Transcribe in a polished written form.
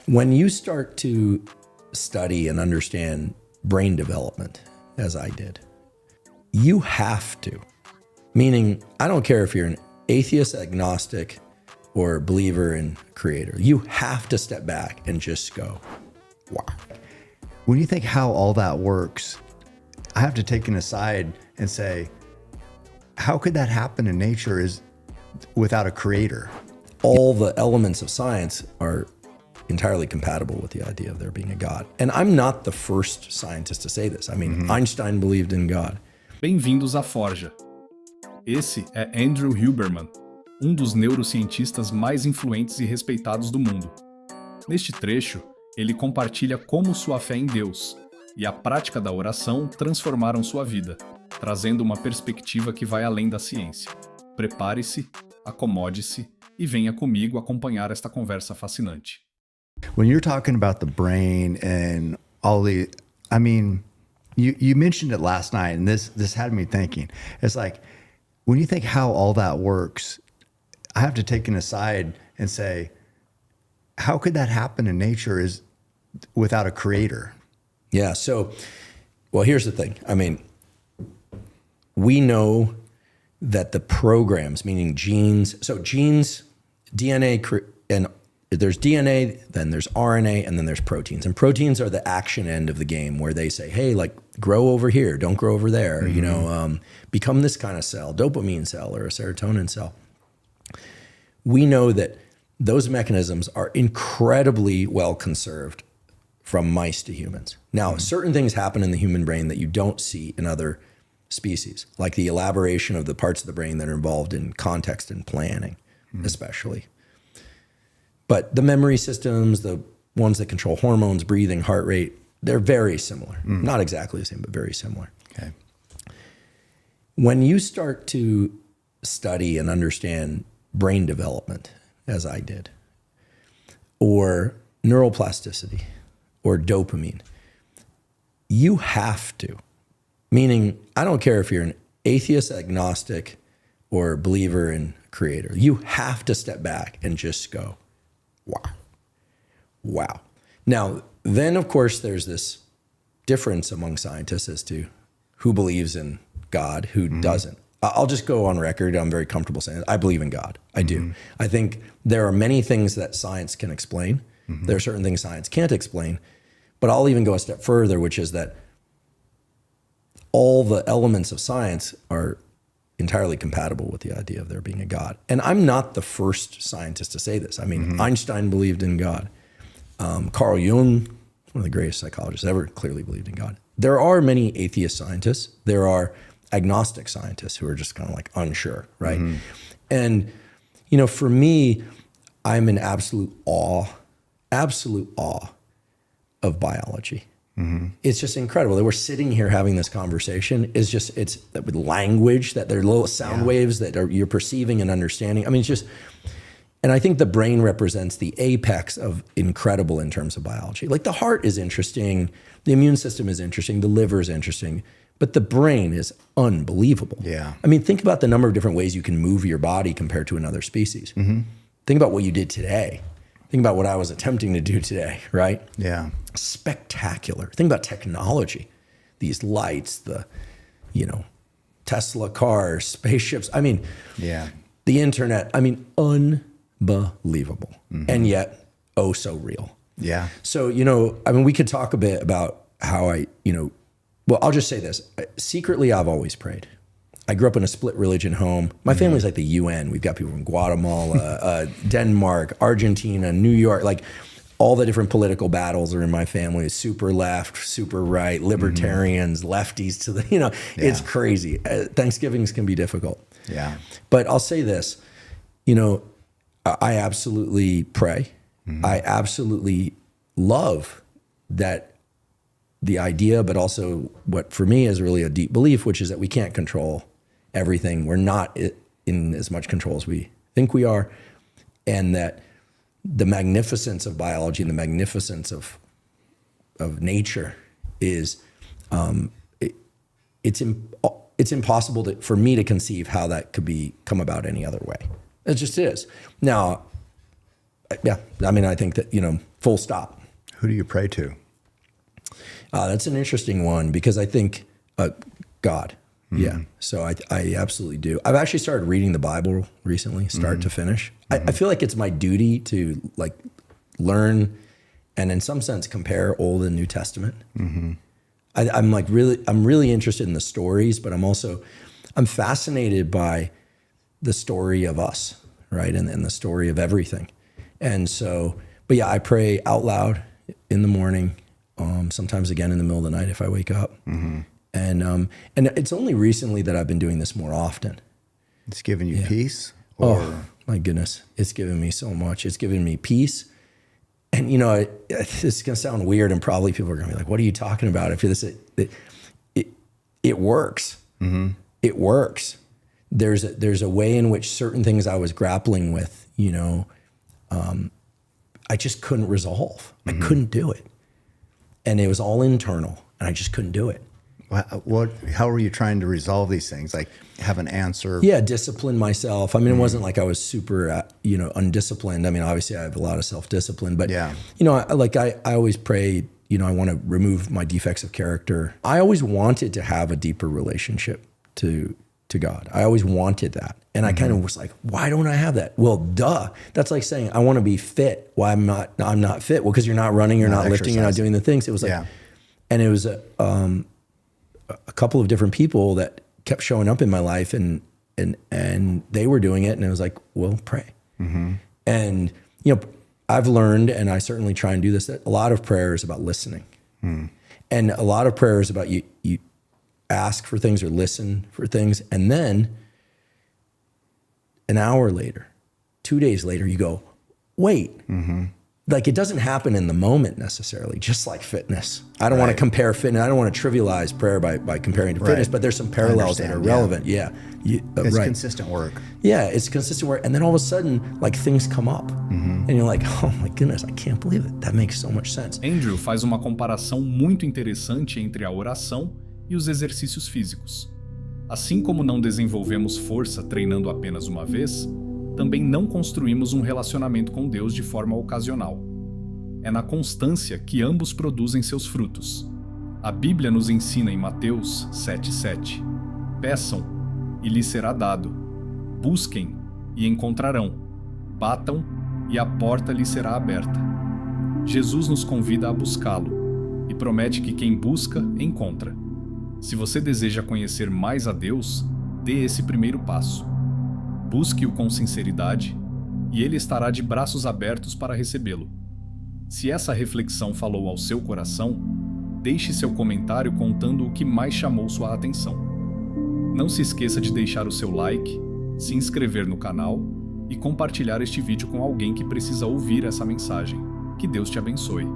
When you start to study and understand brain development, as I did, you have to, meaning I don't care if you're an atheist, agnostic, or believer in creator, you have to step back and just go, wow. When you think how all that works, I have to take an aside and say, how could that happen in nature without a creator? All the elements of science are entirely compatible with the idea of there being a God. And I'm not the first scientist to say this. I mean, Einstein believed in God. Bem-vindos à Forja. Esse é Andrew Huberman, dos neurocientistas mais influentes e respeitados do mundo. Neste trecho, ele compartilha como sua fé em Deus e a prática da oração transformaram sua vida, trazendo uma perspectiva que vai além da ciência. Prepare-se, acomode-se e venha comigo acompanhar esta conversa fascinante. When you're talking about the brain and all the, I mean, you mentioned it last night, and this had me thinking. It's like, when you think how all that works, I have to take an aside and say, how could that happen in nature without a creator? Yeah, so, well, here's the thing. I mean, we know that the programs, meaning genes, so genes, DNA, and there's DNA, then there's RNA, and then there's proteins. And proteins are the action end of the game where they say, hey, like, grow over here, don't grow over there, you know, become this kind of cell, dopamine cell or a serotonin cell. We know that those mechanisms are incredibly well conserved from mice to humans. Now, certain things happen in the human brain that you don't see in other species, like the elaboration of the parts of the brain that are involved in context and planning, especially. But the memory systems, the ones that control hormones, breathing, heart rate, they're very similar. Not exactly the same, but very similar. Okay. When you start to study and understand brain development, as I did, or neuroplasticity, or dopamine, you have to, meaning I don't care if you're an atheist, agnostic, or believer in creator, you have to step back and just go, wow. Wow. Now, then, of course, there's this difference among scientists as to who believes in God, who doesn't. I'll just go on record. I'm very comfortable saying it. I believe in God. I do. I think there are many things that science can explain. There are certain things science can't explain. But I'll even go a step further, which is that all the elements of science are entirely compatible with the idea of there being a God. And I'm not the first scientist to say this. I mean, Einstein believed in God. Carl Jung, one of the greatest psychologists ever, clearly believed in God. There are many atheist scientists. There are agnostic scientists who are just kind of like unsure, right? And, you know, for me, I'm in absolute awe of biology. It's just incredible that we're sitting here having this conversation. It's with language, that there are little sound waves that you're perceiving and understanding. I mean, it's just, and I think the brain represents the apex of incredible in terms of biology. Like the heart is interesting, the immune system is interesting, the liver is interesting, but the brain is unbelievable. Yeah. I mean, think about the number of different ways you can move your body compared to another species. Think about what you did today. Think about what I was attempting to do today, right? Yeah. Spectacular. Think about technology, these lights, the, you know, Tesla cars, spaceships. I mean, the internet, I mean, unbelievable. And yet, oh, so real. Yeah. So, you know, I mean, we could talk a bit about how well, I'll just say this. Secretly, I've always prayed. I grew up in a split religion home. My family's like the UN. We've got people from Guatemala, Denmark, Argentina, New York. Like all the different political battles are in my family. Super left, super right, libertarians, lefties to the, you know, it's crazy. Thanksgivings can be difficult. Yeah. But I'll say this, you know, I absolutely pray. I absolutely love that the idea, but also what for me is really a deep belief, which is that we can't control everything. We're not in as much control as we think we are. And that the magnificence of biology and the magnificence of nature is, it's impossible for me to conceive how that could come about any other way. It just is. Now, Yeah, I mean, I think that, full stop. Who do you pray to? That's an interesting one because I think God. Mm-hmm. Yeah, so I absolutely do. I've actually started reading the Bible recently, start to finish. I feel like it's my duty to like learn and in some sense compare Old and New Testament. I'm really interested in the stories, but I'm fascinated by the story of us, right? And the story of everything. And so, but yeah, I pray out loud in the morning, sometimes again in the middle of the night if I wake up. And it's only recently that I've been doing this more often. It's giving you peace? Oh, my goodness. It's given me so much. It's given me peace. And, this is going to sound weird and probably people are going to be like, what are you talking about? If this, it works. It works. There's a way in which certain things I was grappling with, I just couldn't resolve. I couldn't do it. And it was all internal and I just couldn't do it. How were you trying to resolve these things? Like have an answer? Yeah, discipline myself. I mean, it wasn't like I was super, undisciplined. I mean, obviously I have a lot of self-discipline, but I always pray, I want to remove my defects of character. I always wanted to have a deeper relationship to God. I always wanted that. And I kind of was like, why don't I have that? Well, duh. That's like saying, I want to be fit. Why I'm not fit? Well, because you're not running, you're not lifting, you're not doing the things. It was like, and it was a couple of different people that kept showing up in my life and they were doing it. And it was like, well, pray. And, I've learned, and I certainly try and do this, that a lot of prayer is about listening. And a lot of prayer is about you ask for things or listen for things. And then an hour later, 2 days later, you go, wait. Like it doesn't happen in the moment necessarily, just like fitness. I don't want to compare fitness. I don't want to trivialize prayer by comparing to fitness, but there's some parallels that are relevant. It's consistent work. Yeah, it's consistent work. And then all of a sudden, like things come up and you're like, oh my goodness, I can't believe it. That makes so much sense. Andrew faz uma comparação muito interessante entre a oração e os exercícios físicos. Assim como não desenvolvemos força treinando apenas uma vez, também não construímos um relacionamento com Deus de forma ocasional. É na constância que ambos produzem seus frutos. A Bíblia nos ensina em Mateus 7,7: Peçam, e lhes será dado. Busquem, e encontrarão. Batam, e a porta lhes será aberta. Jesus nos convida a buscá-lo, e promete que quem busca, encontra. Se você deseja conhecer mais a Deus, dê esse primeiro passo. Busque-o com sinceridade, e ele estará de braços abertos para recebê-lo. Se essa reflexão falou ao seu coração, deixe seu comentário contando o que mais chamou sua atenção. Não se esqueça de deixar o seu like, se inscrever no canal e compartilhar este vídeo com alguém que precisa ouvir essa mensagem. Que Deus te abençoe.